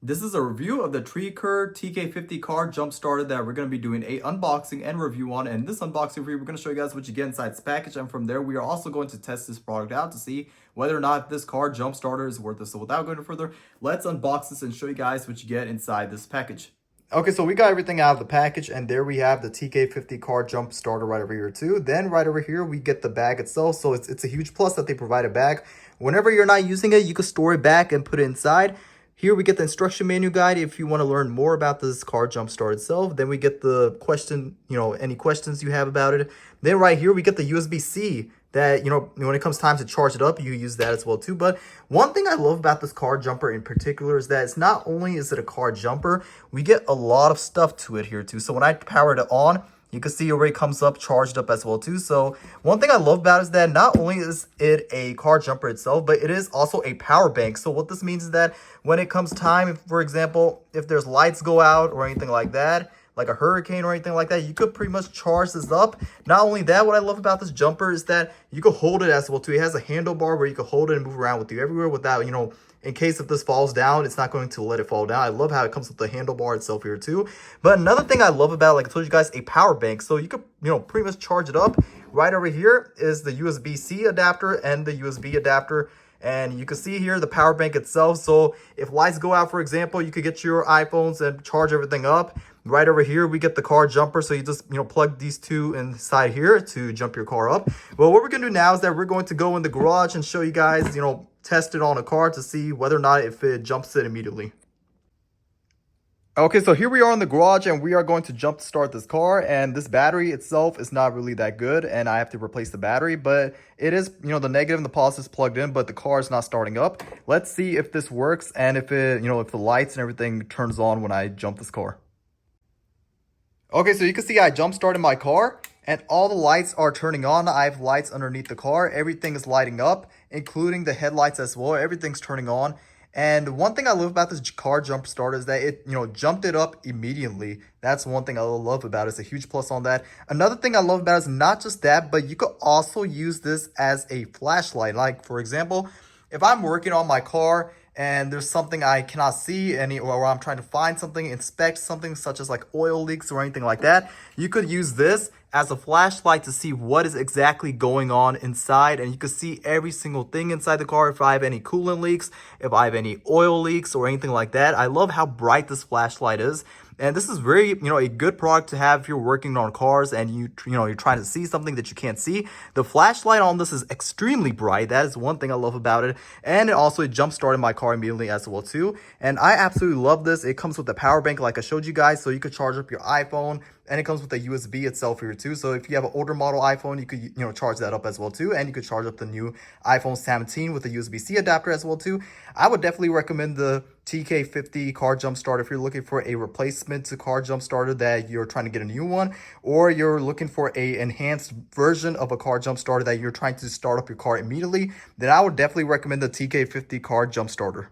This is a review of the TREKURE TK50 car jump starter that we're going to be doing a unboxing and review on. And in this unboxing review, we're going to show you guys what you get inside this package. And from there, we are also going to test this product out to see whether or not this car jump starter is worth it. So without going further, let's unbox this and show you guys what you get inside this package. Okay, so we got everything out of the package, and there we have the TK50 car jump starter right over here too. Then right over here, we get the bag itself. So it's a huge plus that they provide a bag. Whenever you're not using it, you can store it back and put it inside. Here we get the instruction manual guide if you want to learn more about this car jump start itself. Then we get the question, any questions you have about it. Then right here we get the USB-C that, when it comes time to charge it up, you use that as well too. But one thing I love about this car jumper in particular is that it's not only is it a car jumper, we get a lot of stuff to it here too. So when I powered it on, you can see it already comes up charged up as well too. So one thing I love about it is that not only is it a car jumper itself, but it is also a power bank. So what this means is that when it comes time, for example, if there's lights go out or anything like that, like a hurricane or anything like that, you could pretty much charge this up. Not only that, what I love about this jumper is that you could hold it as well too. It has a handlebar where you can hold it and move around with you everywhere without, in case if this falls down, it's not going to let it fall down. I love how it comes with the handlebar itself here too. But another thing I love about, like I told you guys, a power bank. So you could, pretty much charge it up. Right over here is the USB-C adapter and the USB adapter. And you can see here the power bank itself. So if lights go out, for example, you could get your iPhones and charge everything up. Right over here, we get the car jumper. So you just, plug these two inside here to jump your car up. Well, what we're going to do now is that we're going to go in the garage and show you guys, test it on a car to see whether or not if it jumps it immediately. Okay, so here we are in the garage and we are going to jump start this car, and this battery itself is not really that good and I have to replace the battery, but it is, the negative and the positive is plugged in, but the car is not starting up. Let's see if this works and if it, if the lights and everything turns on when I jump this car. Okay, so you can see I jump started my car and all the lights are turning on. I have lights underneath the car. Everything is lighting up, including the headlights as well. Everything's turning on. And one thing I love about this car jump starter is that it, jumped it up immediately. That's one thing I love about it. It's a huge plus on that. Another thing I love about it is not just that, but you could also use this as a flashlight. Like, for example, if I'm working on my car and there's something I cannot see or I'm trying to find something, inspect something such as like oil leaks or anything like that, you could use this as a flashlight to see what is exactly going on inside, and you can see every single thing inside the car. If I have any coolant leaks, if I have any oil leaks or anything like that. I love how bright this flashlight is. And this is very, a good product to have if you're working on cars and you're trying to see something that you can't see. The flashlight on this is extremely bright. That is one thing I love about it. And it jump started my car immediately as well too. And I absolutely love this. It comes with the power bank like I showed you guys, so you could charge up your iPhone. And it comes with a USB itself here too. So if you have an older model iPhone, you could, charge that up as well too. And you could charge up the new iPhone 17 with a USB-C adapter as well too. I would definitely recommend the TK50 car jump starter if you're looking for a replacement to car jump starter that you're trying to get a new one, or you're looking for a enhanced version of a car jump starter that you're trying to start up your car immediately. Then I would definitely recommend the TK50 car jump starter.